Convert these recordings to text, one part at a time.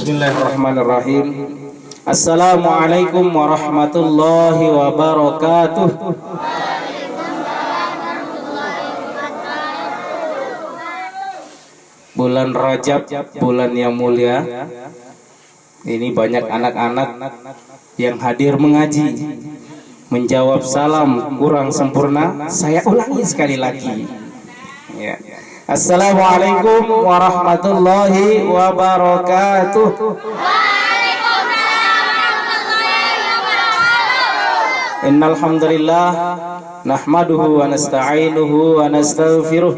Bismillahirrahmanirrahim. Assalamualaikum warahmatullahi wabarakatuh. Bulan Rajab, bulan yang mulia. Ini banyak anak-anak yang hadir mengaji, menjawab salam kurang sempurna. Saya ulangi sekali lagi. Ya. Assalamualaikum warahmatullahi wabarakatuh. Innal hamdalillah nahmaduhu wa nasta'inuhu wa nastaghfiruh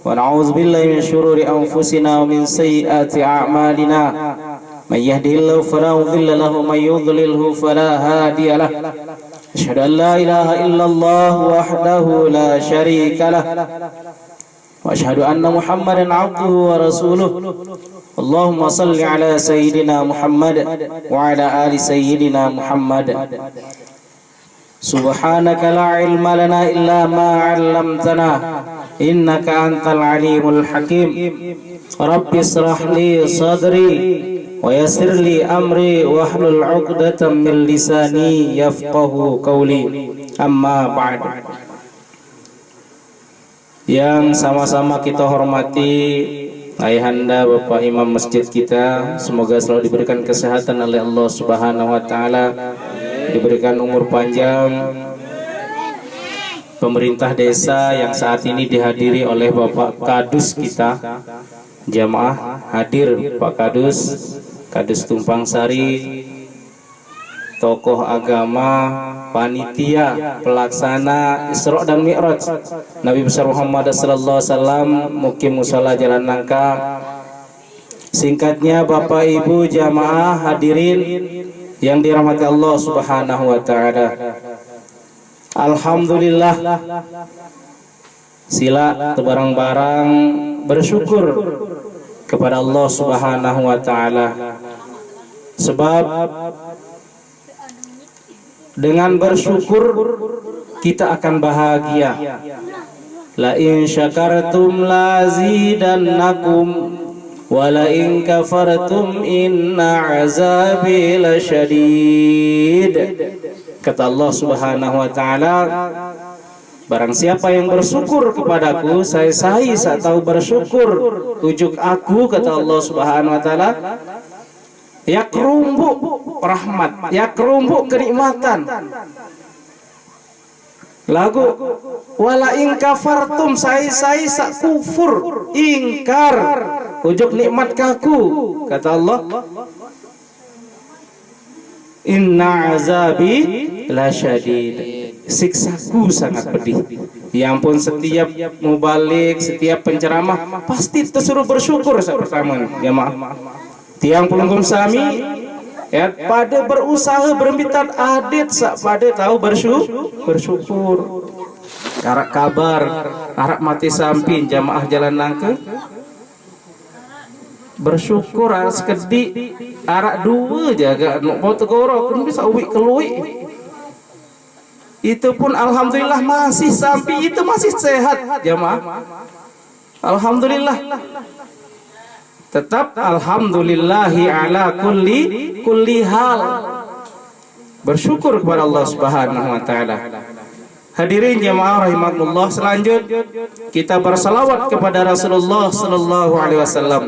wa na'udzu billahi min shururi anfusina wa min sayyiati a'malina. May yahdihillahu fala mudilla lahu wa may yudlilhu fala hadiya lahu. Asyhadu an la ilaha illallah wahdahu la syarika lah. Wa asyhadu anna Muhammadan abduhu wa rasuluh. Allahumma salli ala sayyidina Muhammad wa ala ali sayyidina Muhammad. Subhanaka la ilma lana illa ma 'allamtana innaka antal alimul hakim. Rabbi israh li sadri wa yassir li amri wahlul 'uqdatam min lisani yafqahu qawli. Amma ba'd. Yang sama-sama kita hormati ayahanda Bapak Imam Masjid kita, semoga selalu diberikan kesehatan oleh Allah Subhanahu wa taala, diberikan umur panjang. Pemerintah desa yang saat ini dihadiri oleh Bapak Kadus kita, jamaah hadir Pak Kadus, Kadus Tumpang Sari, tokoh agama, panitia, pelaksana Isra dan Mi'raj Nabi besar Muhammad sallallahu alaihi wasallam, mukim musala Jalan Nangka. Singkatnya Bapak Ibu jamaah hadirin yang dirahmati Allah Subhanahu wa taala. Alhamdulillah, sila barang-barang bersyukur kepada Allah Subhanahu wa taala. Sebab dengan bersyukur kita akan bahagia. La in syakartum lazidannakum wa la in kafartum inna azabi lasyadid. Kata Allah Subhanahu wa taala, barang siapa yang bersyukur kepadaku, saya tahu bersyukur tujuk aku, kata Allah Subhanahu wa taala, ya kerumbuk rahmat, ya kerumbuk kenikmatan. Lagu wala in kafartum, saya kufur, ingkar ujuk nikmat kaku, kata Allah, inna azabi lasyadid, siksaku sangat pedih. Ya ampun, setiap mubalik, setiap penceramah pasti tersuruh bersyukur. Pertama ya maaf, tiang pelunggum sami ya pada berusaha berembitan adet sak pada tahu bersyukur. Arak kabar, arak mati samping jamaah Jalan Nangka bersyukur, arak sekedi, arak dua jaga mau tegoro kun bisa uwi kelui. Itu pun alhamdulillah masih samping itu masih sehat jamaah. Alhamdulillah. Tetap alhamdulillahi ala kulli hal, bersyukur kepada Allah Subhanahu wa taala. Hadirin jamaah rahimakumullah, selanjutnya kita bersalawat kepada Rasulullah sallallahu alaihi wasallam.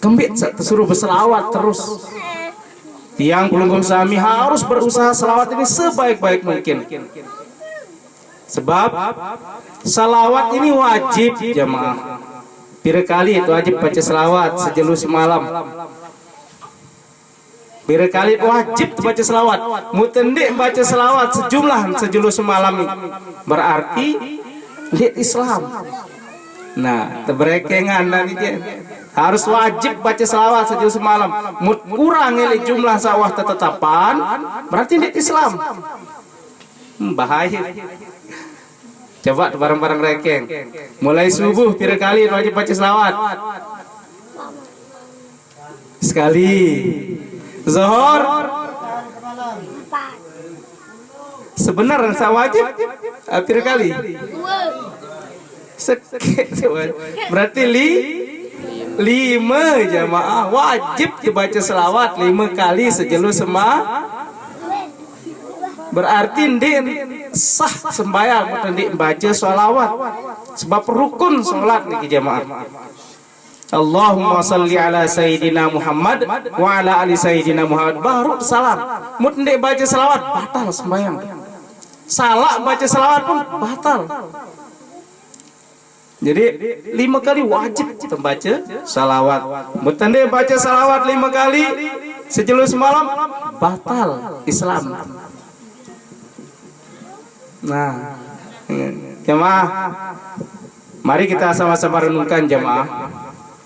Kembit tersuruh bersalawat terus. Tiang pelunggum sami harus berusaha salawat ini sebaik-baik mungkin. Sebab salawat ini wajib jamaah. Pira kali itu wajib baca selawat sejelus semalam. Pira kali wajib baca selawat. Mutendik baca selawat sejelus semalam. Berarti lihat Islam. Nah, teberekengan nanti dia harus wajib baca selawat sejelus semalam. Kurang ini jumlah sawah tetetapan, berarti lihat Islam. Bahaya. Coba bareng-bareng rekeng. Mulai subuh pira kali wajib baca selawat? Sekali. Zuhur sebenarnya saya wajib pira kali? Berarti 5 jamaah wajib dibaca selawat 5 kali sejelus berarti ndin sah sembahyang ndin baca selawat sebab rukun salat niki jamaah. Allahumma salli ala sayyidina Muhammad wa ala ali sayyidina Muhammad baru salam. Mut ndek baca selawat batal sembahyang. Salah baca selawat pun batal. Jadi 5 kali wajib membaca salawat. Mut ndek baca salawat 5 kali sejelus malam batal Islam. Nah, jamaah, mari kita sama-sama renungkan jamaah.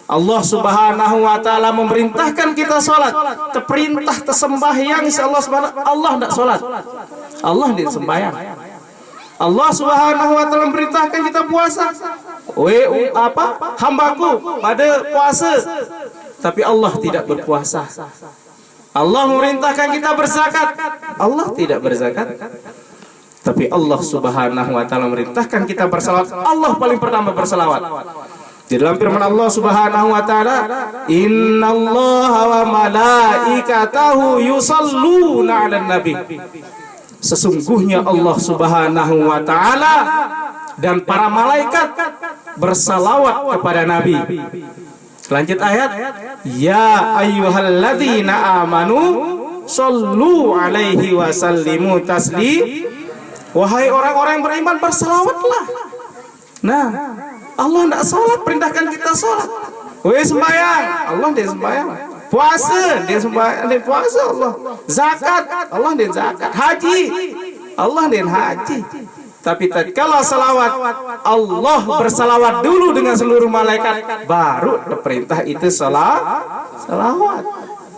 Allah Subhanahu wa taala memerintahkan kita salat, terperintah tersembahyang insyaallah subhanahu Allah tidak salat. Allah tidak sembahyang. Allah Subhanahu wa taala memerintahkan kita puasa. Hambaku pada puasa. Tapi Allah tidak berpuasa. Allah memerintahkan kita berzakat. Allah tidak berzakat. Tapi Allah Subhanahu wa taala memerintahkan kita bersalawat. Allah paling pertama bersalawat. Di dalam firman Allah Subhanahu wa taala, "Innallaha wa malaikatahu yusalluna 'alan nabi." Sesungguhnya Allah Subhanahu wa taala dan para malaikat bersalawat kepada nabi. Lanjut ayat, "Ya ayyuhalladzina amanu shallu 'alaihi wa sallimu taslim." Wahai orang-orang yang beriman, bersalawatlah. Nah, Allah tidak sholat, perintahkan kita sholat. Sembahyang, Allah dia sembahyang. Puasa, dia sembahyang, dia puasa Allah. Zakat, Allah dia zakat. Haji, Allah dia haji. Tapi tatkala salawat, Allah bersalawat dulu dengan seluruh malaikat, baru perintah itu salawat.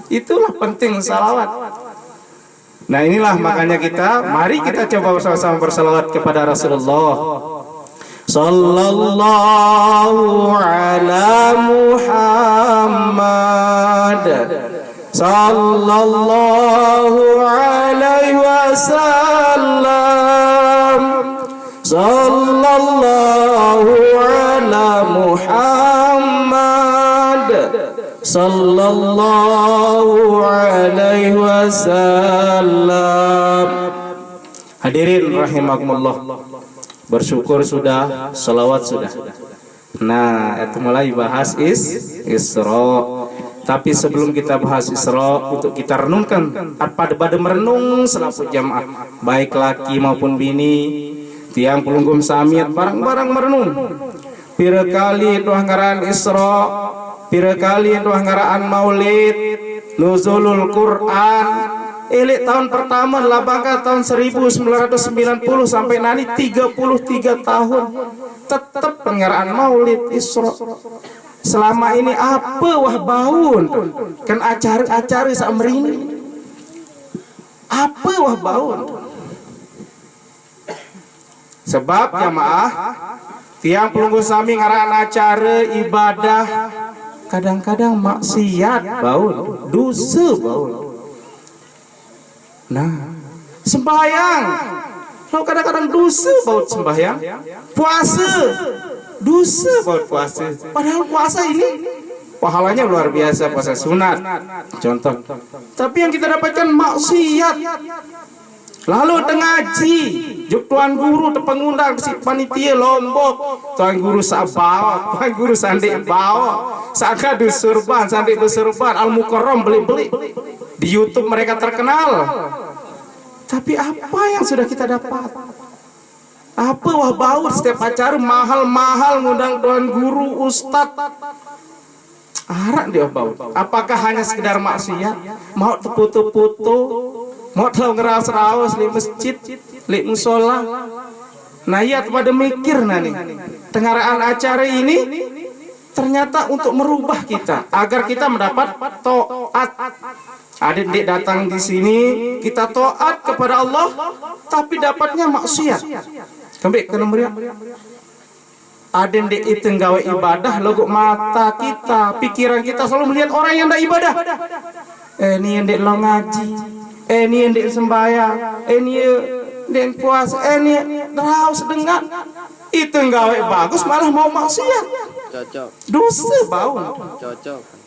Itulah penting salawat. Nah inilah makanya mari kita coba bersama-sama bersalawat kepada Rasulullah. Sallallahu ala Muhammad sallallahu alaihi wasallam sallallahu ala Muhammad sallallahu alaihi wasallam. Hadirin rahimakumullah, bersyukur sudah, salawat sudah. Nah, itu mulai bahas Isra. Tapi sebelum kita bahas Isra, untuk kita renungkan pada merenung selaput jamaah, baik laki maupun bini, tiang pelunggum samit, barang-barang merenung. Pira kali itu anggaran Isra, pira kali itu anggaran Maulid, nuzulul Quran. Tahun pertama labangka tahun 1990 sampai nanti 33 tahun tetap pengaraan Maulid Isra. Selama ini apa wah baun kan acara-acara samrini. Apa wah baun? Sebab jamaah tiang pelunggu sami ngarang acara ibadah kadang-kadang maksiat baun, dosa baun. Nah, sembahyang, kalau kadang-kadang dosa baut sembahyang, puasa, dosa baut puasa. Padahal puasa ini pahalanya luar biasa, puasa sunat, contoh. Tapi yang kita dapatkan maksiat. Lalu ngaji, juk tuan guru terpengundang si panitia Lombok, tuan guru Sabah, tuan guru Sandik bawa, saka dusurban, Sandik dusurban, Al-Mukarram beli-beli. Di YouTube mereka terkenal. Tapi apa yang sudah kita dapat? Apa wah baur setiap acara mahal-mahal ngundang tuan guru, ustad. Arak dia baur. Apakah hanya sekedar maksiat? Mau terputu-putu, mau tahu ngeras-rawas di masjid, di musola. Nah ya pada mikir nani. Tengaraan acara ini ternyata untuk merubah kita agar kita mendapat taat. Adik-adik datang di sini kita taat kepada Allah, tapi dapatnya maksiat. Kembali ke nomor ya. Adik-adik itu gawe ibadah, logo mata kita, pikiran kita selalu melihat orang yang tidak ibadah. Ini yang dek lo ngaji, ini yang dek sembahyang, ini yang puasa, ini terus dengar. Itu gawe bagus malah mau maksiat. Dosa bau.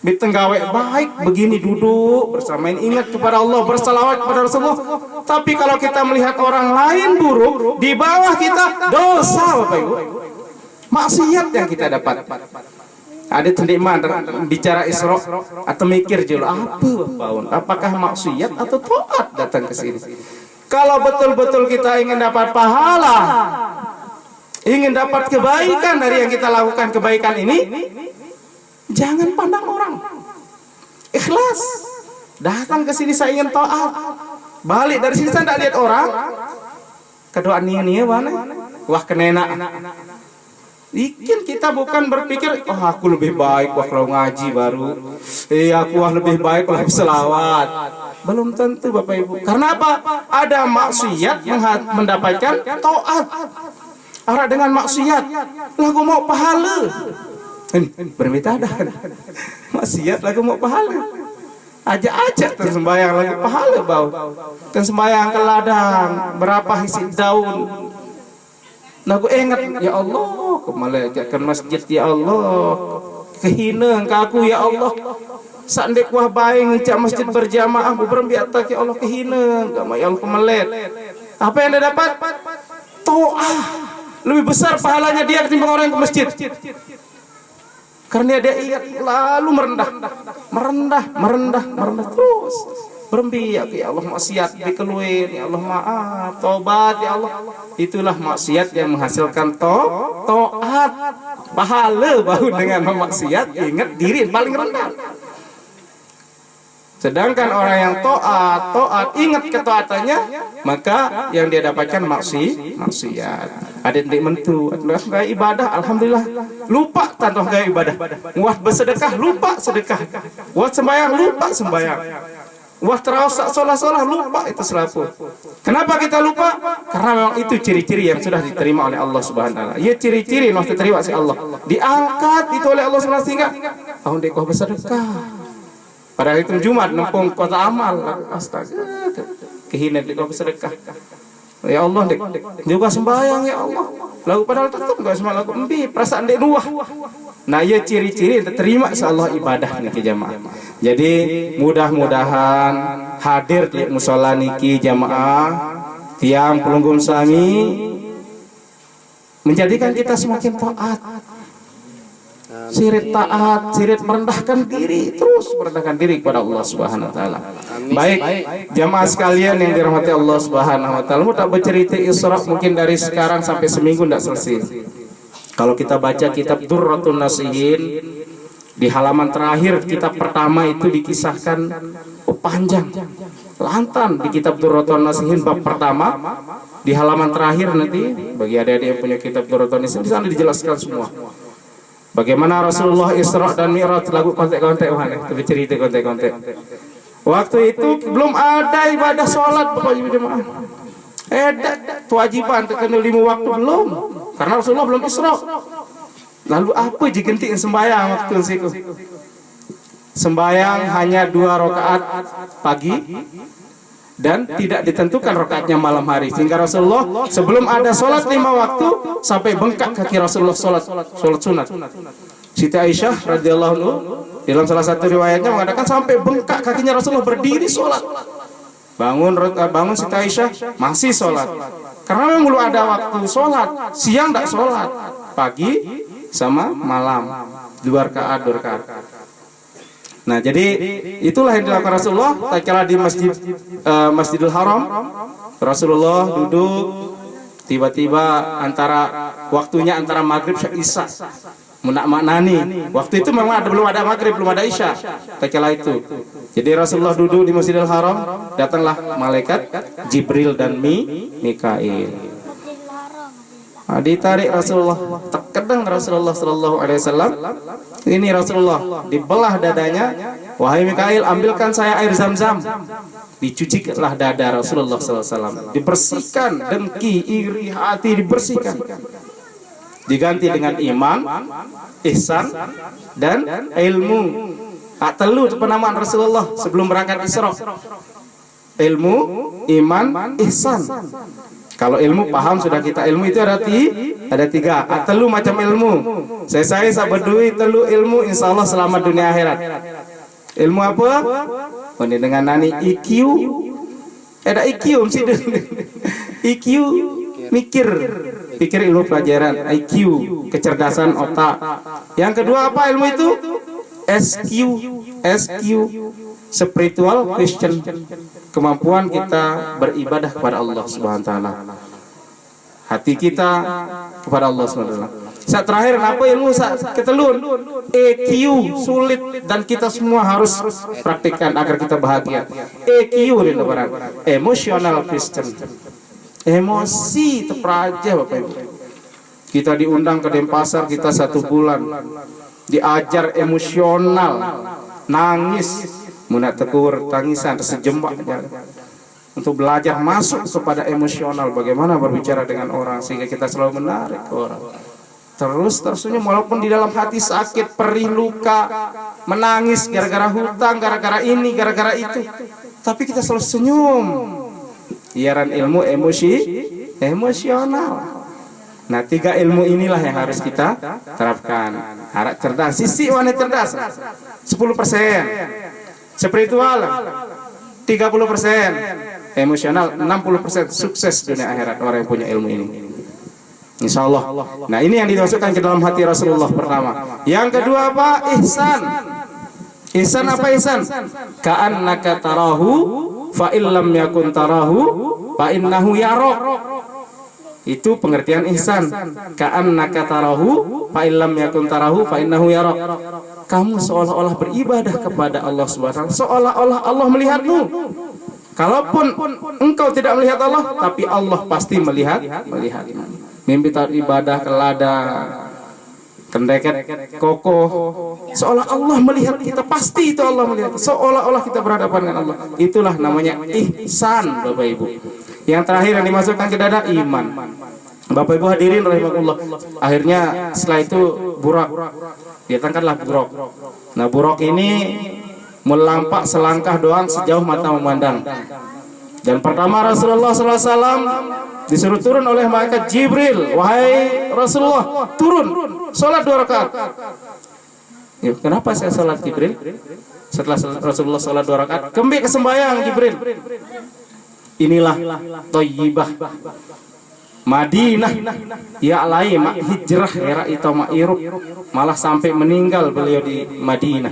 Ditenggawe baik begini duduk bersamain ingat kepada Allah, bersalawat kepada Rasulullah. Tapi kalau kita melihat orang lain buruk di bawah kita, dosa Bapak Ibu. Maksiat yang kita dapat. Ada tendiman bicara Isra atau mikir dulu apa Bapak? Apakah maksiat atau taat datang ke sini? Kalau betul-betul kita ingin dapat pahala, ingin dapat kebaikan dari yang kita lakukan kebaikan ini, jangan pandang orang. Ikhlas. Datang ke sini saya ingin taat. Balik dari sini saya tidak lihat orang. Kedua nia mana? Wah kenena. Ikin kita bukan berpikir, oh aku lebih baik wah kalau ngaji baru. Aku wah lebih baik kalau selawat. Belum tentu Bapak Ibu. Karena apa? Ada maksiat mendapatkan taat. Arah dengan maksiat, lagu mau pahala. Berbeda dah. Maksiat lagu mau pahala. Aja tersembayang lagu pahala bau. Tersembayang ke ladang, berapa isi daun. Lagu ingat ya Allah, kemala ajakkan masjid ya Allah. Kehina engkau aku ya Allah. Sandek wah baik ngicak masjid berjamaah aku berbiata ya Allah kehina, enggak mau ya Allah kemelet. Apa yang dia dapat? To'ah. Lebih besar pahalanya dia ketimbang orang yang ke masjid. Karena dia ingat lalu merendah terus. Berembiak ya Allah maksiat dikeluin ya Allah maaf tobat ya Allah. Itulah maksiat yang menghasilkan taat. Pahala bahu dengan memaksiat ingat diri paling rendah. Sedangkan orang yang taat ingat ketaatannya, maka yang dia dapatkan maksiat. Ada yang mentu, gaya ibadah, alhamdulillah lupa tanpa gaya ibadah. Wah bersedekah lupa sedekah. Wah sembahyang lupa sembahyang. Wah terawih sholat lupa itu selaku. Kenapa kita lupa? Karena memang itu ciri-ciri yang sudah diterima oleh Allah Subhanahu wa taala. Ya ciri-ciri yang diterima oleh Allah. Diangkat itu oleh Allah Subhanahu wa taala sehingga tahun dekoh bersedekah. Pada hari Jumat nempung kota amal, astaga, kehina dekoh bersedekah. Ya Allah dek, juga sembahyang ya Allah. Lagu padahal tetap enggak semua lagu embi, perasaan dek nuah. Nah, ya ciri-ciri terima insyaallah ibadah niki jamaah. Jadi mudah-mudahan hadir di musala niki jamaah tiang pelunggum sami menjadikan kita semakin taat. Sirit taat, sirit merendahkan diri, terus merendahkan diri kepada Allah Subhanahu wa taala. Baik, jamaah sekalian yang dirahmati Allah Subhanahu wa taala, mudah bercerita Isra mungkin dari sekarang sampai seminggu tidak selesai. Kalau kita baca kitab Durratun Nasihin di halaman terakhir kitab pertama itu dikisahkan panjang. Lantan di kitab Durratun Nasihin bab pertama di halaman terakhir nanti bagi adik-adik yang punya kitab Durratun Nasihin di sana dijelaskan semua. Bagaimana Rasulullah Isra dan Mi'raj lagu kontek-kontek mana? Itu cerita kontek-kontek. Waktu itu belum ada ibadah sholat Bapak Ibu jemaah. Kewajiban terkena 5 waktu belum. Karena Rasulullah belum Isra. Lalu apa digantiin sembahyang waktu itu? Sembahyang hanya 2 rakaat pagi dan tidak ditentukan rakaatnya malam hari. Sehingga Rasulullah sebelum ada sholat 5 waktu sampai bengkak kaki Rasulullah sholat sunat. Siti Aisyah radhiyallahu anha dalam salah satu riwayatnya mengatakan sampai bengkak kakinya Rasulullah berdiri sholat. Bangun Siti Aisyah masih sholat. Karena memang belum ada waktu sholat. Siang tidak sholat, pagi sama malam 2 rakaat. Nah, jadi itulah yang dilakukan Rasulullah tatkala di Masjidil Haram. Rasulullah duduk tiba-tiba waktunya antara maghrib dan isya. Maknani. Waktu itu memang belum ada maghrib, belum ada isya. Tatkala itu. Jadi Rasulullah duduk di Masjidil Haram, datanglah malaikat Jibril dan Mikail. Ditarik Rasulullah, terkadang Rasulullah sallallahu alaihi wasallam. Ini Rasulullah dibelah dadanya. Wahai Mikail, ambilkan saya air Zam-Zam. Dicucikanlah dada Rasulullah sallallahu alaihi wasallam. Dibersihkan dengki, iri hati dibersihkan. Diganti dengan iman, ihsan dan ilmu. Telu penamaan Rasulullah sebelum berangkat Isra. Ilmu, iman, ihsan. Kalau ilmu paham sudah kita, ilmu itu ada tiga, telu macam ilmu. Saya sabedui telu ilmu, insya Allah selamat dunia akhirat. Ilmu apa? Oh, ini dengan nani IQ. Ada IQ mesti IQ pikir ilmu pelajaran, IQ kecerdasan otak. Yang kedua apa ilmu itu? SQ spiritual Christian, kemampuan kita beribadah kepada Allah Subhanahu wa taala. Hati kita kepada Allah Subhanahu wa taala. Saat terakhir apa ilmu ketelun? EQ sulit dan kita semua harus praktikkan agar kita bahagia. EQ ini lebaran. Emotional Christian. Emosi teperaja Bapak Ibu. Kita diundang ke Denpasar, kita 1 bulan diajar emosional, nangis, munak tekur, tangisan, sejembak untuk belajar masuk kepada emosional, bagaimana berbicara dengan orang sehingga kita selalu menarik ke orang. Terus-terusnya walaupun di dalam hati sakit, perih, luka, menangis gara-gara hutang, gara-gara ini, gara-gara itu, tapi kita selalu senyum. Iaran ilmu emosional. Nah, 3 ilmu inilah yang harus kita terapkan. Harap cerdas, sisi wanita cerdas 10%, spiritual 30%, emosional 60%, sukses dunia akhirat orang yang punya ilmu ini. Insya Allah. Nah, ini yang dimasukkan ke dalam hati Rasulullah pertama. Yang kedua apa? Ihsan. Ihsan apa ihsan? Ka'annaka tarahu fa illam yakun tarahu fa innahu yarok. Itu pengertian ihsan. Ka'annaka tarahu fa illam yakun tarahu fa innahu yarok. Kamu seolah-olah beribadah kepada Allah Subhanahu wa taala, seolah-olah Allah melihatmu. Kalaupun engkau tidak melihat Allah, tapi Allah pasti melihatmu. Mimpi taat ibadah kelada, kendeket kokoh, seolah Allah melihat kita, pasti itu Allah melihat, seolah-olah kita berhadapan dengan Allah. Itulah namanya ihsan Bapak Ibu. Yang terakhir yang dimasukkan ke dada, iman. Bapak Ibu hadirin rahimakumullah. Akhirnya setelah itu burak, datangkanlah buruk. Nah, buruk ini melampak selangkah doang sejauh mata memandang. Dan pertama Rasulullah SAW disuruh turun oleh malaikat Jibril, wahai Rasulullah, turun, sholat 2 rakaat. Ya, kenapa saya sholat Jibril? Setelah Rasulullah sholat 2 rakaat, kembali ke sembahyang Jibril. Inilah Thayyibah, Madinah, ya alai mak hijrah era itu ma'irup, malah sampai meninggal beliau di Madinah.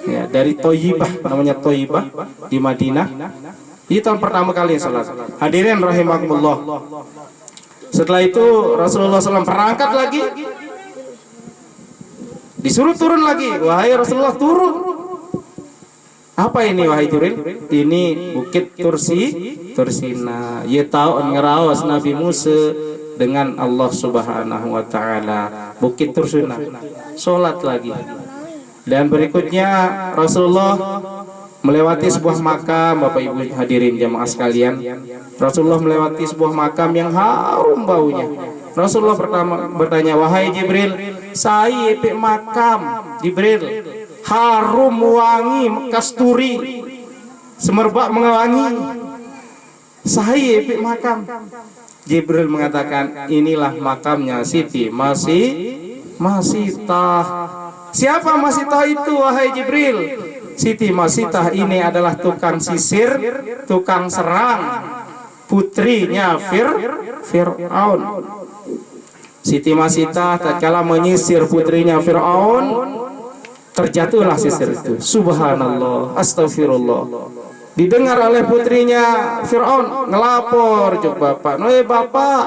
Ya, dari Thayyibah, namanya Thayyibah di Madinah. Ini tahun pertama kali sholat. Hadirin rahimakumullah. Setelah itu Rasulullah SAW berangkat lagi, disuruh turun lagi, wahai Rasulullah turun. Apa ini wahai Jibril? Ini bukit Tursina. Ye tahu ngerawas Nabi Musa dengan Allah Subhanahu wa taala. Bukit Tursina. Salat lagi. Dan berikutnya Rasulullah melewati sebuah makam, Bapak Ibu hadirin jamaah sekalian. Rasulullah melewati sebuah makam yang harum baunya. Rasulullah pertama bertanya, wahai Jibril, saya epek makam Jibril, harum wangi, kasturi, semerbak mengawangi. Saya epek makam. Jibril mengatakan, inilah makamnya Siti Masitah. Siapa Masitah itu wahai Jibril? Siti Masitah ini adalah tukang sisir, tukang serang, putrinya Fir'aun. Siti Masitah tatkala menyisir putrinya Fir'aun, terjatuhlah sisir itu. Subhanallah, astagfirullah. Didengar oleh putrinya Fir'aun, ngelapor juk bapak. Noi bapak,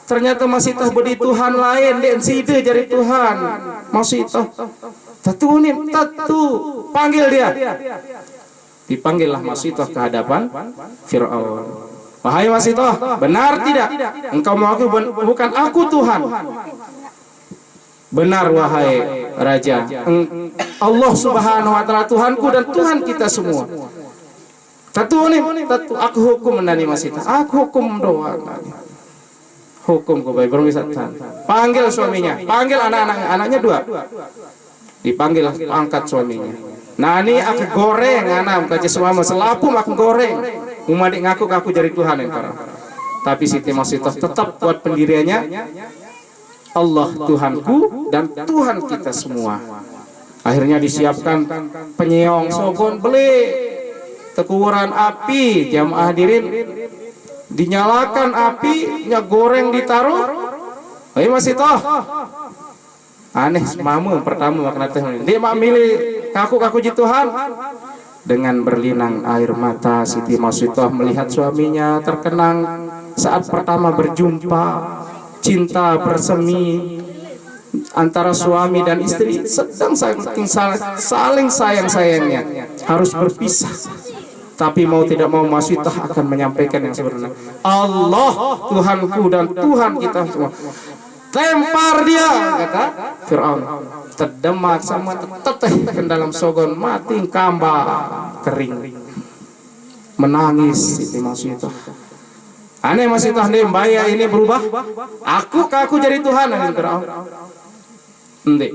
ternyata Masitah beri Tuhan lain, dan side jari Tuhan. Masitah Tatu nih, tatu, panggil dia. Dipanggillah Masitah ke hadapan Fir'aun. Wahai Masitah, benar tidak? Engkau mengaku bukan aku Tuhan. Benar wahai Raja. Allah Subhanahu wa taala Tuhanku dan Tuhan kita semua. Tatu nih, tatu, aku hukum menani Masitah. Aku hukum doang. Hukum kau baik bermisatan. Panggil suaminya, panggil anaknya 2. Dipanggil, angkat suaminya. Nah ini aku goreng anak kaji suami selapum aku goreng. Umadik ngaku jadi Tuhan yang karang. Tapi Siti Masitah tetap kuat pendiriannya, Allah Tuhanku dan Tuhan kita semua. Akhirnya disiapkan penyeong sogon beli tekuran api, jamaah hadirin, dinyalakan api, minyak goreng ditaruh. Ayo Masitah, aneh semamu pertama makna teh dia mak milih kaku ji Tuhan. Dengan berlinang air mata Siti Masitah melihat suaminya terkenang saat pertama berjumpa. Cinta bersemi antara suami dan istri sedang saling sayang-sayangnya harus berpisah. Tapi mau tidak mau Masitah akan menyampaikan yang sebenarnya. Allah Tuhanku dan Tuhan kita semua. Lempar dia, kata Fir'aun. Terdemak sama teteh ke dalam sogon, mati kamba kering. Menangis Siti Masitah. Aneh Masitah nih, mbaya ini berubah. Aku jadi Tuhan, aneh Fir'aun. Ndek.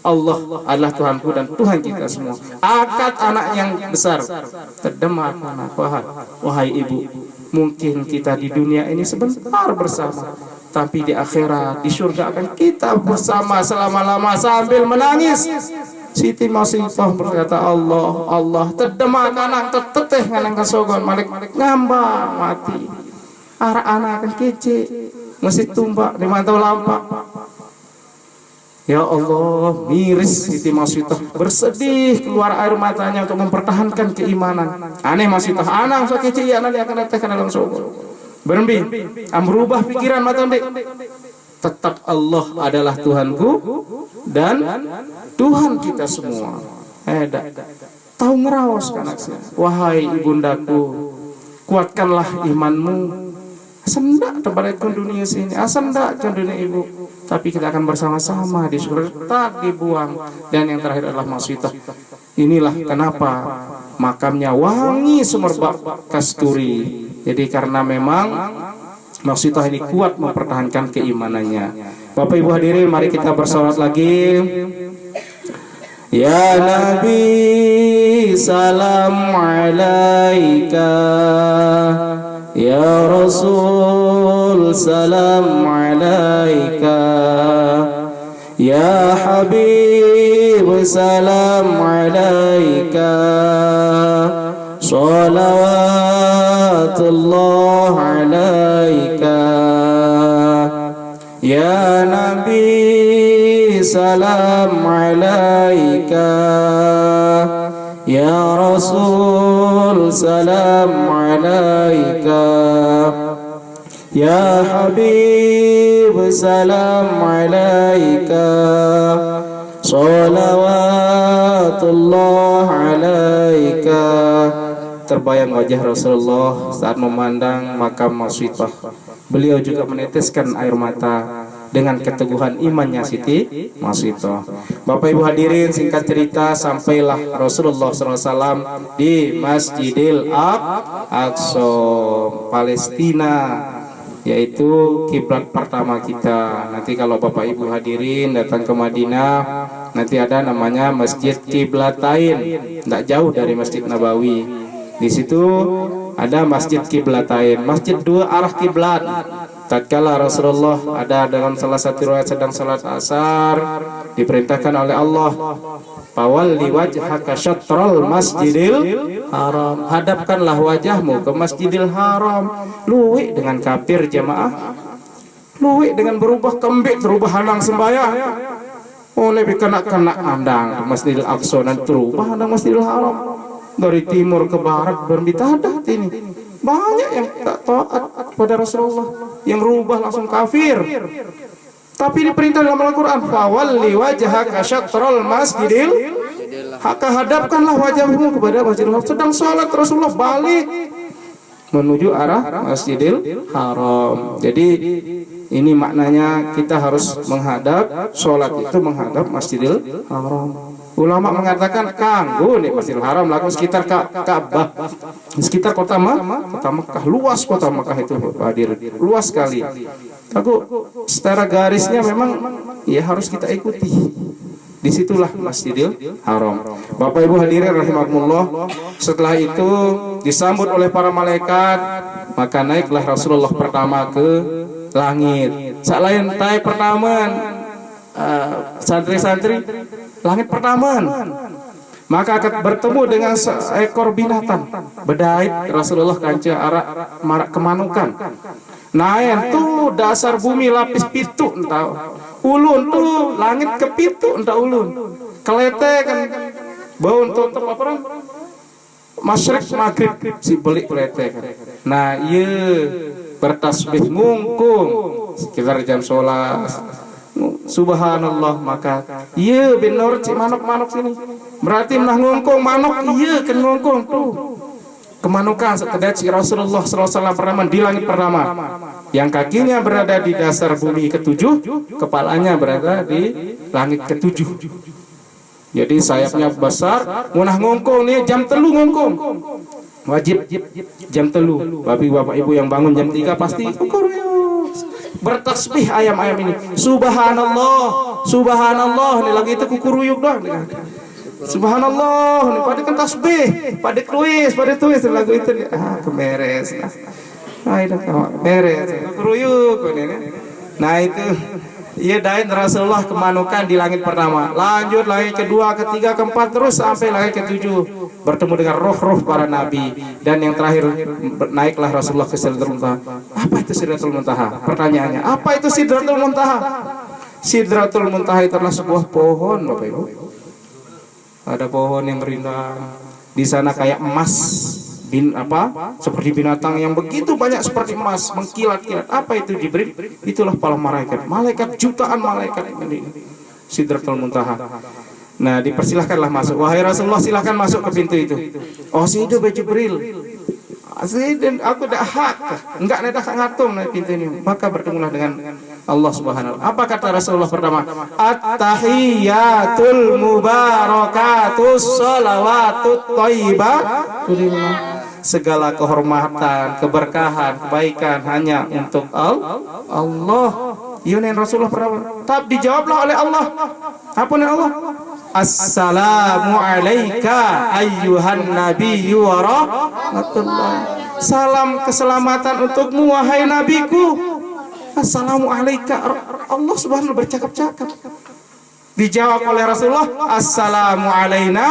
Allah adalah Tuhanku dan Tuhan kita semua. Akad anak yang besar. Terdemak anak. Wahai ibu, mungkin kita di dunia ini sebentar bersama, tapi di akhirat, di surga akan kita bersama selama-lama sambil menangis. Siti Masitah berkata, Allah terdemak anak teteh nganang kasogon malik ngambang mati. Arah anak akan kece masih tumbak di mantau lampak. Ya Allah, miris Siti Masitah bersedih keluar air matanya untuk mempertahankan keimanan. Aneh Masitah, anak so kece ya nanti akan datang ke dalam surga. Berhenti, berubah pikiran mata ndek. Tetap Allah adalah Tuhanku dan Tuhan kita semua. Tahu ngerawas kan aksnya. Wahai ibundaku, kuatkanlah imanmu. Asendak terbalik ke dunia sini, asendak ke dunia ibu. Tapi kita akan bersama-sama di surga, tak dibuang. Dan yang terakhir adalah Masitah. Inilah kenapa makamnya wangi semerbak kasturi. Jadi karena memang Masitah ini kuat mempertahankan keimanannya. Bapak Ibu hadirin, mari kita bersolat lagi. Ya Nabi, salam alaika. Ya Rasul, salam alaika. Ya Habib, salam alaika. Salawatullah alaika. Ya Nabi, salam alaika. Ya Rasul, salam alaika. Ya Habib, salam alaika. Salawatullah alaika. Terbayang wajah Rasulullah saat memandang makam Masitah. Beliau juga meneteskan air mata dengan keteguhan imannya Siti Masitah. Bapak Ibu hadirin, singkat cerita sampailah Rasulullah SAW di Masjidil Aqsa, Palestina, yaitu kiblat pertama kita. Nanti kalau Bapak Ibu hadirin datang ke Madinah, nanti ada namanya Masjid Qiblatain, tidak jauh dari Masjid Nabawi. Di situ ada Masjid Qiblatain, masjid dua arah kiblat. Tatkala Rasulullah ada dalam salah satu riwayat sedang salat asar, diperintahkan oleh Allah, "Fawalli wajhaka syatral Masjidil Haram." Hadapkanlah wajahmu ke Masjidil Haram. Luwih dengan kafir jamaah. Luwih dengan berubah kembik, berubah handang sembahyang. Oh, lebih kena andang Masjidil Aqsa dan terubah handang Masjidil Haram. Dari timur ke barat berbitadah ini. Banyak yang tak taat pada Rasulullah, yang rubah langsung kafir. Tapi diperintah dalam Al-Quran, "Fawalli wajhaka syatral Masjidil." Haka hadapkanlah wajahmu kepada Masjidil Haram. Sedang sholat Rasulullah balik menuju arah Masjidil Haram. Jadi ini maknanya kita harus menghadap, sholat itu menghadap Masjidil Haram. Ulama mengatakan kanggo nih Masjidil Haram laku sekitar Ka'bah, sekitar kota Makkah, luas kota Makkah itu hadir, luas sekali. Lalu secara garisnya memang ya harus kita ikuti. Disitulah Masjidil Haram. Bapak Ibu hadirin rahimakumullah. Setelah itu disambut oleh para malaikat, maka naiklah Rasulullah pertama ke langit. Salain tai pertamaan santri-santri langit pertamaan. Maka akan bertemu dengan seekor binatang bedait Rasulullah kanca arak marak kemanukan. Naen tuh dasar bumi lapis pitu entah ulun tuh langit ke pitu entah ulun. Kelete kan bau untuk apa orang masyrik maghrib si beli kelete kan. Nah iya bertasbih ngungkung sekitar jam 11. Subhanallah, maka iya benar cik manuk-manuk sini berarti menah ngongkong manuk, iya kan ngongkong tuh kemanukan sekedar si Rasulullah SAW pernah di langit pertama yang kakinya berada di dasar bumi ketujuh, kepalanya berada di langit ketujuh. Jadi sayapnya besar, munah ngongkong nih jam telu ngongkong wajib jam telu. Bapak ibu yang bangun jam 3 pasti ukur bertasbih ayam-ayam ini. Subhanallah, subhanallah. Ini lagi itu kukuruyuk doang. Subhanallah. Ini pada kan tasbih, pada tulis lagu itu. Keberes. Itu beres. Kukuruyuk. Nah itu. Iya dain Rasulullah kemanukan di langit pertama. Lanjut langit kedua, ketiga, keempat terus sampai langit ketujuh bertemu dengan roh-roh para nabi. Dan yang terakhir naiklah Rasulullah ke Sidratul Muntaha. Apa itu Sidratul Muntaha? Pertanyaannya, apa itu Sidratul Muntaha? Sidratul Muntaha itu adalah sebuah pohon, Bapak Ibu. Ada pohon yang rindang. Di sana kayak emas. Seperti binatang yang begitu banyak seperti emas mengkilat-kilat. Apa itu Jibril? Itulah para malaikat jutaan malaikat ini. Sidratul Muntaha. Nah, dipersilahkanlah masuk. Wahai Rasulullah, silahkan masuk ke pintu itu. Oh, si itu Jibril. Dan aku dah hak. Enggak ada ngatum naik pintu ini. Maka bertemulah dengan Allah Subhanahu. Apa kata Rasulullah pertama? At-tahiyyatul mubarakatus shalawatut thayyibah. Segala kehormatan, keberkahan, kebaikan hanya untuk Allah. Yunin Rasulullah pertama. Tapi dijawablah oleh Allah. Apa nih Allah? Assalamu alayka ayyuhan nabiyyu wa rahmatullah. Salam keselamatan untukmu wahai nabiku. Assalamu alayka. Allah Subhanahu bercakap-cakap. Dijawab oleh Rasulullah, assalamu alayna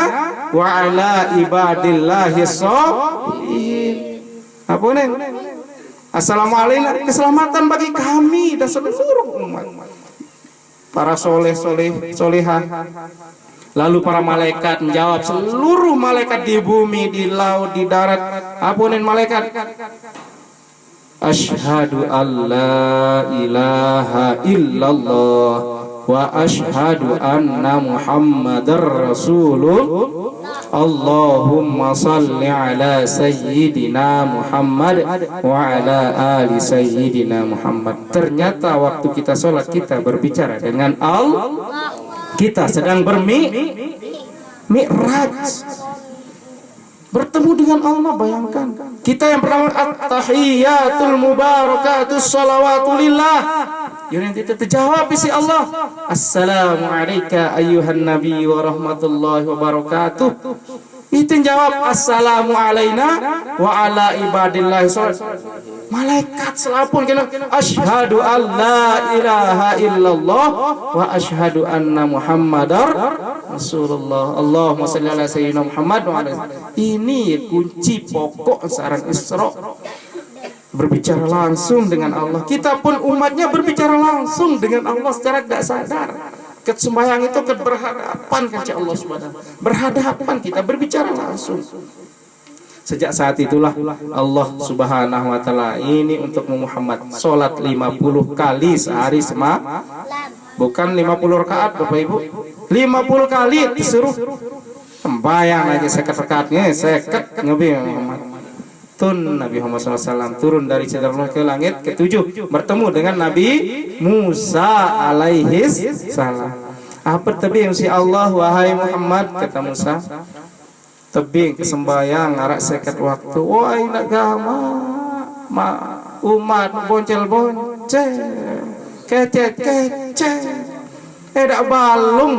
wa ala ibadillahi sholihin. Apa nih? Assalamu alayna, keselamatan bagi kami dan seluruh umat. Para solehah. Lalu para malaikat menjawab, seluruh malaikat di bumi, di laut, di darat. Apa nih malaikat? Asyhadu alla ilaha illallah wa asyhadu anna Muhammadar Rasulullah. Allahumma salli ala sayyidina Muhammad wa ala ali sayyidina Muhammad. Ternyata waktu kita sholat kita berbicara dengan Allah. Kita sedang bermi'raj. Bertemu dengan Allah, bayangkan. Kita yang pertama at-tahiyyatul mubarakatus shalawatulillah. Yang itu terjawab isi Allah. Assalamu alayka ayyuhan nabi wa rahmatullahi wa barakatuh. Itu jawab assalamu alayna wa ala ibadillahi sholihin. Malaikat selapun kena asyhadu alla ilaha illallah wa asyhadu anna Muhammadar Rasulullah. Allahumma shalli ala sayyidina Muhammad wa ala. Ini kunci pokok saran Isra. Berbicara langsung dengan Allah. Kita pun umatnya berbicara langsung dengan Allah secara tidak sadar. Sembahyang itu berhadapan kepada Allah Subhanahu. Berhadapan kita berbicara langsung. Sejak saat itulah Allah Subhanahu wa taala ini untuk Muhammad salat 50 kali sehari semalam. Bukan 50 rakaat Bapak Ibu. 50 kali disuruh sembahyang aja 50 rakaatnya 50 Nabi Muhammad. Nabi Muhammad SAW turun dari Sidratul ke langit ke-7 bertemu dengan Nabi Musa alaihi salam. Apa tebing si Allah wahai Muhammad, kata Musa. Tebing kesembayang arak seket waktu. Wah nak gama umat boncel kece dak balung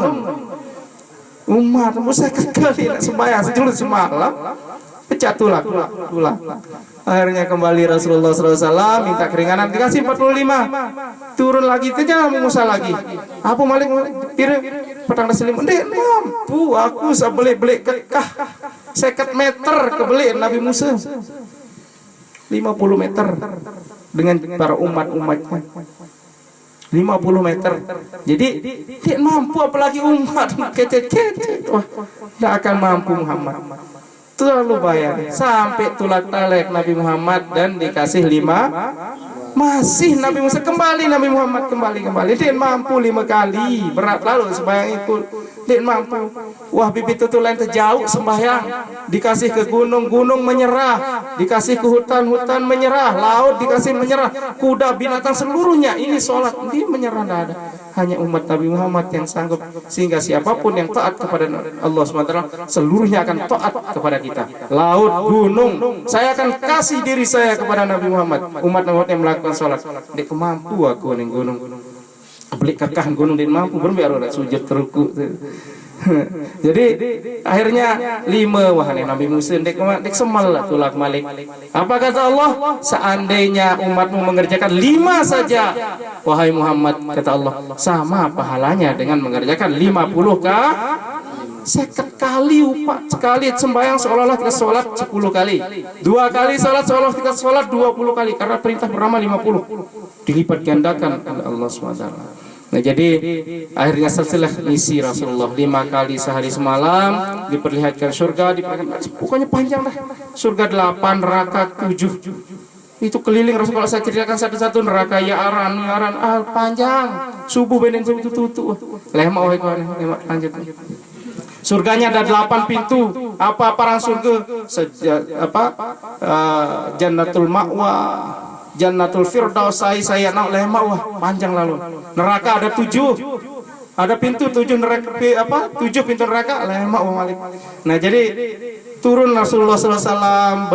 umat Musa kali nak sembahyang sejurut semalam pecah tulang. Akhirnya kembali Rasulullah SAW minta keringanan dikasih 45. Turun lagi saja Musa lagi. Apa Malik piring petang nasi lima. Ndek mampu aku sebeli kekah 50 meter kebeli Nabi Musa. 50 meter dengan para umat-umatnya. 50 meter. Jadi tidak mampu apalagi umat kecil-kecil. Wah, tidak akan mampu Muhammad. Terlalu bayar sampai tulak talek Nabi Muhammad dan dikasih 5. Masih Nabi Musa kembali, Nabi Muhammad kembali. Dia mampu 5 kali. Berat lalu sembahyang ikut. Dia mampu. Wah, bibit itu lain terjauh sembahyang. Dikasih ke gunung menyerah. Dikasih ke hutan menyerah. Laut dikasih menyerah. Kuda binatang seluruhnya ini sholat. Dia menyerah, tidak ada. Hanya umat Nabi Muhammad yang sanggup. Sehingga siapapun yang taat kepada Allah SWT, seluruhnya akan taat kepada kita. Laut, gunung, saya akan kasih diri saya kepada Nabi Muhammad. Umat Nabi Muhammad yang melakukan sholat. Dia mampu aku nih gunung. Beli kekah gunung dia mampu berbiar orang sujud teruku. Jadi akhirnya 5 wahai Nabi Musa dek semal lah tulak Malik. Apa kata Allah? Seandainya umatmu mengerjakan 5 saja wahai Muhammad, kata Allah, sama pahalanya dengan mengerjakan 50 sekali upat sekali sembahyang seolah-olah kita sholat 10 kali. 2 kali sholat seolah kita sholat 20 kali karena perintah pertama 50 dilipat gandakan oleh Allah SWT. Nah, jadi akhirnya selesai misi Rasulullah 5 kali sehari semalam diperlihatkan surga, pokoknya panjang dah. Surga 8, neraka 7. Itu keliling Rasul. Kalau saya ceritakan satu-satu neraka Ya'ran panjang. Subuh benen itu tutup. Lemah wahai kawan, lemah lanjut. Surganya ada 8 pintu. Apa perang surga? Jannatul Ma'wa, Jannatul Firdaus, saya nak lemah wah panjang lalu. Neraka ada 7. Ada pintu 7 neraka 7 pintu neraka lemah wah Malik. Nah, jadi turun Rasulullah SAW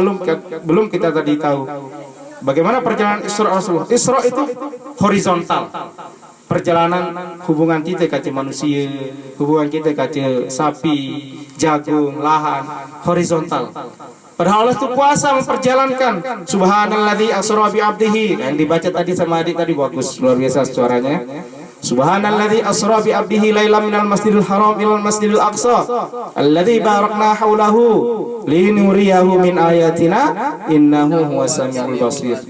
belum kita tadi tahu bagaimana perjalanan Isra Rasulullah. Isra itu horizontal. Perjalanan hubungan kita kaca manusia, hubungan kita kaca sapi, jagung, lahan, horizontal. Padahal Allah itu kuasa memperjalankan. Subhanalladzi asra bi 'abdihi. Yang dibaca tadi sama adik tadi bagus, luar biasa suaranya. Subhanalladzi asra bi 'abdihi lailan minal masjidil haram ilal masjidil aqsa alladzi barakna haulahu linuriyahu min ayatina innahu huwas samiul basir.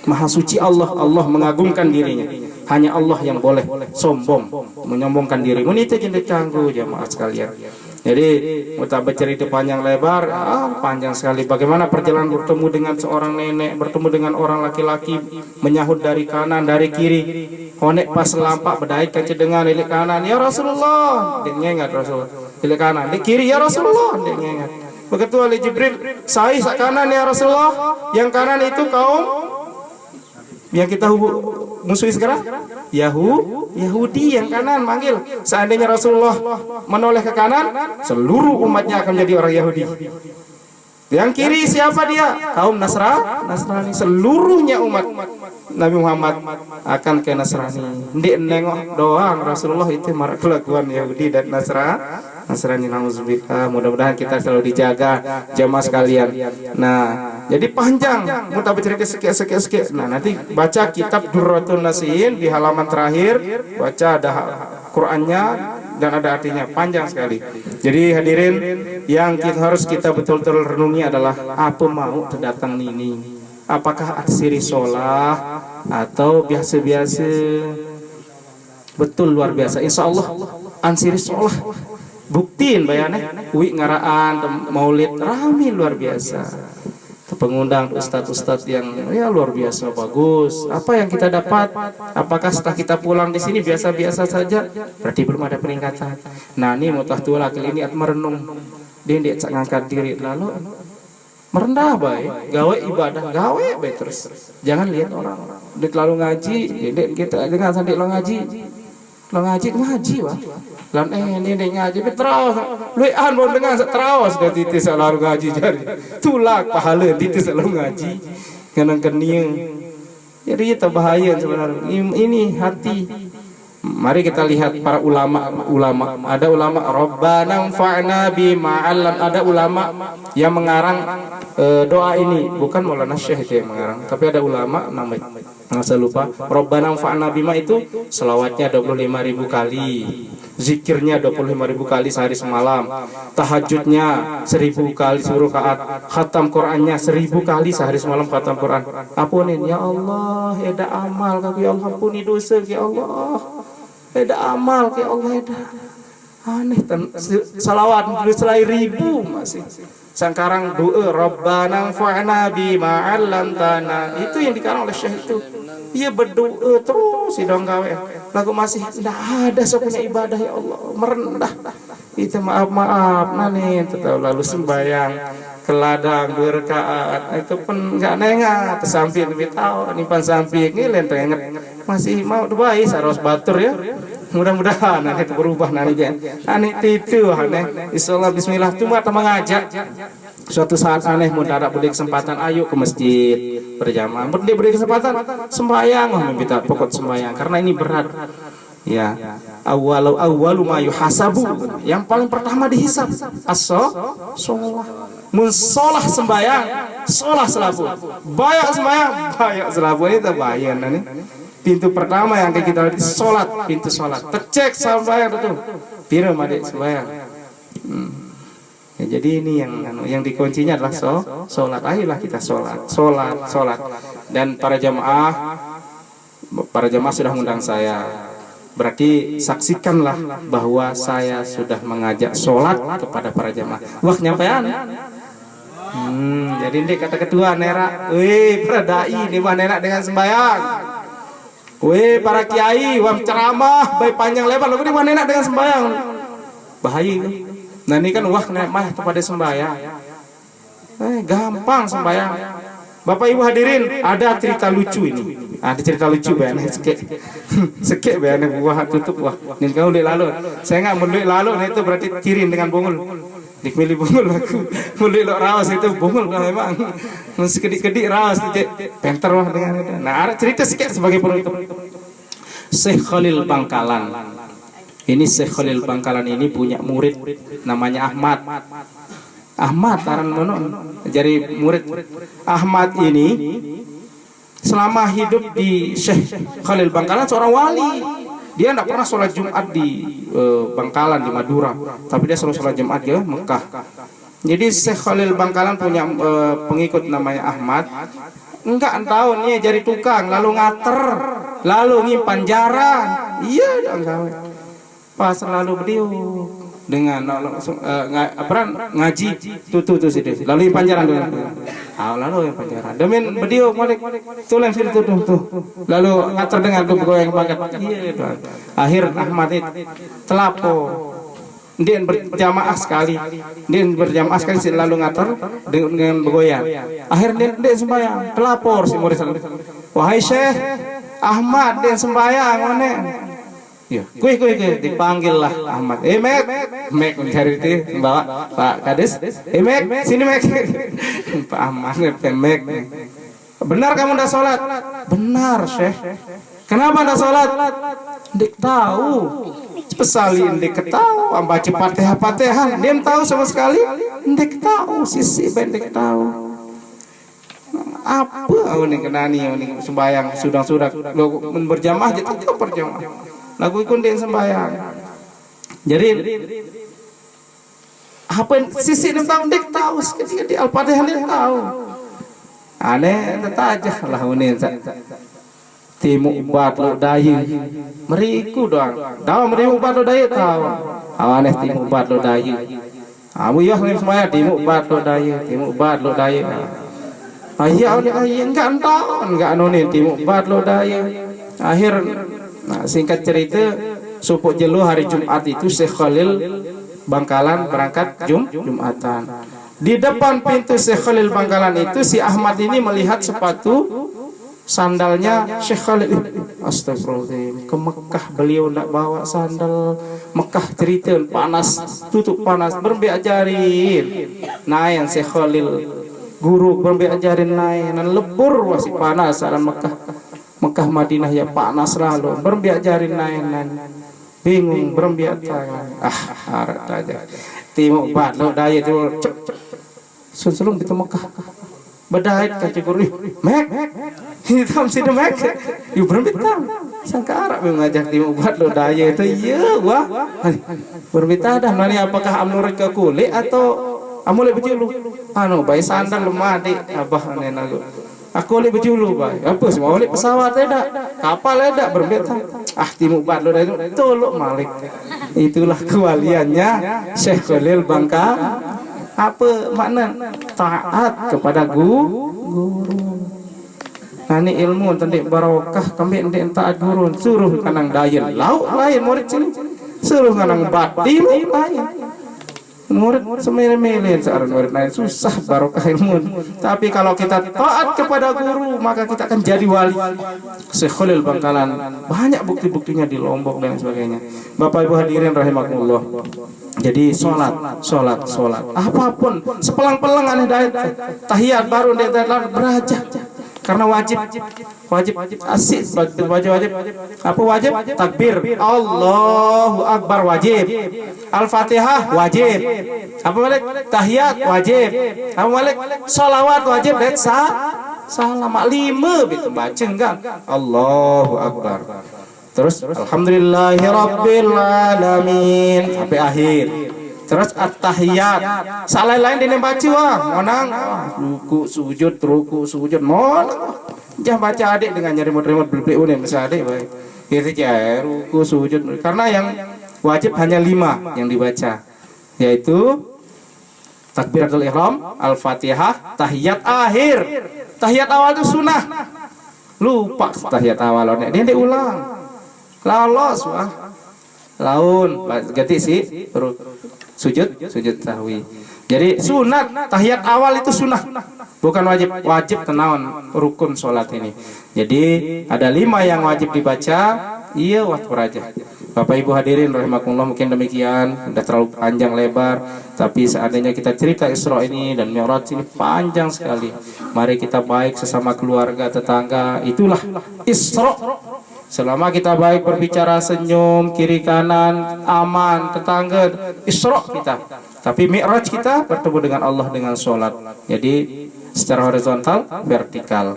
Maha suci Allah, Allah mengagungkan dirinya. Hanya Allah yang boleh sombong, menyombongkan diri. Ini itu jadi canggu jemaah sekalian. Jadi kita bercerita panjang lebar, panjang sekali. Bagaimana perjalanan bertemu dengan seorang nenek, bertemu dengan orang laki-laki, menyahut dari kanan, dari kiri. Honek pas lampak berdait kaca dengan ilik kanan, ya Rasulullah. Dia ngengat Rasulullah. Ilik kanan, di kiri ya Rasulullah. Dia ngengat. Begitu oleh Jibril, saya sak kanan ya Rasulullah. Yang kanan itu kaum yang kita musuhi sekarang Yahudi yang kanan manggil. Seandainya Rasulullah menoleh ke kanan, seluruh umatnya akan menjadi orang Yahudi. Yang kiri siapa dia? Kaum Nasrani. Seluruhnya umat Nabi Muhammad akan ke Nasrani. Ndik nengok doang Rasulullah itu marah kelakuan Yahudi dan Nasrani. Nauzubillah. Mudah-mudahan kita selalu dijaga jamaah sekalian. Nah, jadi panjang mau bercerita sekian. Nah, nanti baca kitab Durratun Nasihin di halaman terakhir, baca ada Qur'annya dan ada artinya, panjang sekali. Jadi hadirin, yang harus kita betul-betul renungi adalah apa mau terdatang ini. Apakah aksiri sholah atau biasa-biasa? Betul luar biasa. Insya Allah ansiri sholah. Buktiin bayannya, ngaraan maulid rame luar biasa. Pengundang ustadz-ustadz yang ya luar biasa bagus. Apa yang kita dapat? Apakah setelah kita pulang di sini biasa-biasa saja? Berarti belum ada peningkatan. Nah, ini mutah tua kali ini merenung. Dia ngangkat diri lalu merendah baik, gawe ibadah, gawe baik terus. Jangan lihat orang. Dia lalu ngaji, dia kita dengan sambil lo ngaji wah. Lan ini ngaji terus. Luian mau dengar terus dan titis lalu ngaji jadi. Tulak pahala titis lalu ngaji. Kenang keniang. Jadi itu bahaya sebenarnya. Ini hati. Mari kita lihat para ulama. Ada ulama Rabbana anfa'na bima 'allam. Ada ulama yang mengarang doa ini, bukan Maulana Syekh itu yang mengarang, tapi ada ulama namanya nggak saya lupa. Rabbana anfa'na bima itu selawatnya 25.000 kali, zikirnya 25.000 kali sehari semalam, tahajudnya 1.000 kali suruh rakaat, khatam Qur'annya 1.000 kali sehari semalam khatam Qur'an. Ampunin ya Allah, ada amal kaki Allah, ampuni dosa ya Allah. Ada amal ke Allah, ada aneh salawat 1.000 masih. Sekarang doa Rabbana anfa'na bima 'allamtana, itu yang dikarang oleh Syekh itu. Ia berdoa terus sidang gawe. Lagu masih tidak ada punya ibadah ya Allah, merendah. Itu maaf nani tetap lalu sembahyang keladang berkaat itu pun nggak nengah tersamping lebih tahu nimpan samping ini lenteng masih mau baik saros batur ya. Mudah-mudahan nanti itu berubah nanti kan. Aneh itu aneh. Insyaallah bismillah cuma mengajak. Suatu saat aneh mendadak beri kesempatan ayo ke masjid berjamaah. Beri kesempatan sembahyang minta pokok sembahyang karena ini berat. Ya. Awwalu ma yuhasabu. Yang paling pertama dihisab as-shalah. Mensolah sembahyang, solah selabu. Bayak sembahyang, bayak selabu itu bayan nih. Pintu pertama yang kita lihat sholat, pintu sholat. Tercek sembahyang itu. Pira adik sembahyang. Ya, jadi ini yang dikuncinya adalah sholat. Ayolah kita sholat. Dan para jamaah sudah mengundang saya. Berarti saksikanlah bahwa saya sudah mengajak sholat kepada para jamaah. Wah nyampean. Jadi ini kata kedua nera, para dai ini mah nera dengan sembahyang. Para kiai, ceramah, baik panjang lebar, lalu ini enak dengan sembahyang. Bahaya. Nah ini kan mah kepada sembahyang. Gampang sembahyang. Bapak Ibu hadirin, ada cerita lucu ini. Ada cerita lucu bayangnya sekek bayangnya buah tutup wah. Ini kau lihat lalu. Saya nggak menulis lalu, nah itu berarti kirim dengan bungul. Dikmili bungul aku. Mulai lo rawas itu bungul kalau memang. Sekedik-kedik rawas penter wah dengan itu. Nah, ada cerita sikit sebagai penutup. Syekh Khalil Bangkalan. Ini Syekh Khalil Bangkalan ini punya murid namanya Ahmad. Ahmad taran mono. Jadi murid Ahmad ini selama hidup di Syekh Khalil Bangkalan seorang wali. Dia tidak pernah sholat Jumat di Bangkalan di Madura, tapi dia selalu sholat Jumat di Mekah. Jadi Syekh Khalil Bangkalan punya pengikut namanya Ahmad. Enggak tahu nih jadi tukang, lalu ngater, lalu nyimpan jaran. Iya, enggak. Pas lalu beliau dengan ngaji tuh situ. Lalu nyimpan jaran dulu. Lalu yang panjaran. Demin beliau balik tulen situ tuh. Lalu ngater dengan tuh goyang banget. Iya, akhir Ahmad itu telapo. Dia berjamaah sekali lalu ngater dengan bergoyang. Akhirnya dia sembahyang, telapor si murid. Wahai Syekh Ahmad, dia sembahyang mana? Ya, kuy dipanggil lah Ahmad. Mek dari itu bawa Pak Kades. Mek, sini Mek. Pak Ahmad Mek. Benar kamu udah sholat? Benar Syekh. Kenapa udah sholat? Dik tahu. Pesalin dik tahu. Baca Fatihah. Dia tahu sama sekali. Dik tahu. Sisi dik tahu. Apa ini kenani ini sembahyang sudah lo berjamaah jadi tetap berjamaah. Lagu ikut dia sembahyang. Jadi apa sisi tentang dik tahu ketika di Al-Fatihah dia tahu. Aneh aja lah ini. Timu ubat lo dayu meriku doang. Dalam meriku ubat lo dayu tahu. Aneh timu ubat lo dayu. Amu ya sembahyang timu ubat lo dayu. Ayah enggak tahu enggak nonin timu ubat lo dayu. Akhir singkat cerita supuk jelu hari Jumat itu Syekh Khalil Bangkalan berangkat Jumatan. Di depan pintu Syekh Khalil Bangkalan itu si Ahmad ini melihat sepatu sandalnya Syekh Khalil. Astagfirullahaladzim, ke Mekah beliau tidak bawa sandal. Mekah cerita panas, tutup panas, berbeajarin naik Syekh Khalil guru berbeajarin naik dan lebur masih panas dalam Mekah. Mekah Madinah ya panas lalu berbiak jarin nainan bingung berbiak harap aja timuk bat lo daya itu sebelum kita Mekah bedait kacikuri mek hitam sih mek yuk berbiak sangka Arab yang ngajak timuk bat lo daya itu iya wah berbiak dah nani apakah amnurit ke kulit atau amule bejulu bayi sandal lemah di abah nenago aku oleh bejulu bay apa semua oleh pesawat tidak kapal tidak berbeda timuk bat lo itu tolok malik itulah kewaliannya Syekh Khalil Bangka apa makna taat kepada guru nani ilmu tadi barokah kami ente taat guru suruh kanang dayen lauk lain murid sini suruh kanang bati lain murid semele-mele seorang murid lain susah barokah ilmu. Tapi kalau kita taat kepada guru maka kita akan jadi wali. Syekh Khalil Bangkalan banyak bukti-buktinya di Lombok dan sebagainya. Bapak Ibu hadirin rahimakumullah. Jadi sholat apapun sepelang-pelang aneh dait tahiyat baru dait beraja karena wajib asik wajib apa wajib takbir Allahu Akbar wajib Al-Fatihah wajib apa balik tahiyat wajib apa balik salawat wajib dan salam 5 gitu baca kan Allahu Akbar terus alhamdulillahirabbil alamin sampai akhir. Terus at-tahiyat salah lain dia baca monang ruku sujud monang jangan baca adik dengan nyari remote beli unin bisa adik baik itu aja ruku sujud karena yang wajib hanya 5 yang dibaca yaitu takbiratul ihram al-fatihah tahiyat akhir tahiyat awal itu sunnah lupa tahiyat awal dia diulang lolos laun ganti sih sujud sahwi. Jadi sunat tahiyat awal itu sunnah bukan wajib tenawan rukun sholat ini. Jadi ada 5 yang wajib dibaca iya waktu raja. Bapak Ibu hadirin rahimakumullah mungkin demikian udah terlalu panjang lebar tapi seandainya kita cerita Isra ini dan Mi'raj ini panjang sekali. Mari kita baik sesama keluarga tetangga itulah Isra. Selama kita baik berbicara senyum kiri kanan aman tetangga Isra kita. Tapi Mi'raj kita bertemu dengan Allah dengan sholat. Jadi secara horizontal vertikal.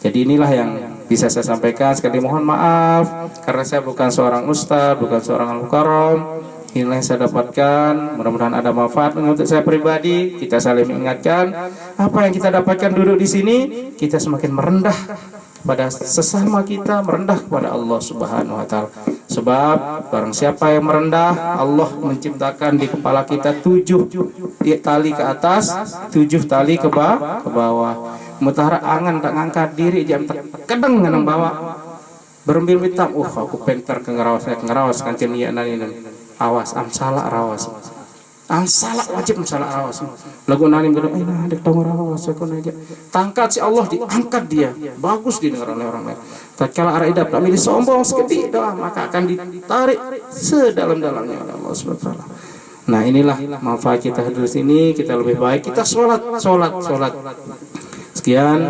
Jadi inilah yang bisa saya sampaikan. Sekali mohon maaf karena saya bukan seorang ustaz, bukan seorang al-mukarram. Inilah yang saya dapatkan. Mudah-mudahan ada manfaat untuk saya pribadi. Kita saling mengingatkan apa yang kita dapatkan duduk di sini. Kita semakin merendah pada sesama kita, merendah kepada Allah Subhanahu wa taala. Sebab barang siapa yang merendah, Allah menciptakan di kepala kita 7 tali ke atas, 7 tali ke bawah. Mutahara angan tak ngangkat diri jam kedeng nang bawah. Berembil hitam, aku penter ke ngerawas kancen iya nani. Awas am salah rawas. Ang salah wajib salah rawas. Lagu nani bilang, dek tahu rawas aku aja. Tangkat si Allah diangkat dia. Bagus didengar oleh orang lain. Tatkala arah idap tak milih sombong seketik doa maka akan ditarik sedalam-dalamnya oleh Allah Subhanahu wa taala. Nah, inilah manfaat kita hadir di sini, kita lebih baik kita sholat. Sekian,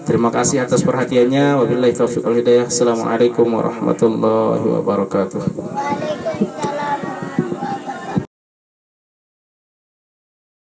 terima kasih atas perhatiannya. Wabillahi taufiq wal hidayah. Assalamualaikum warahmatullahi wabarakatuh.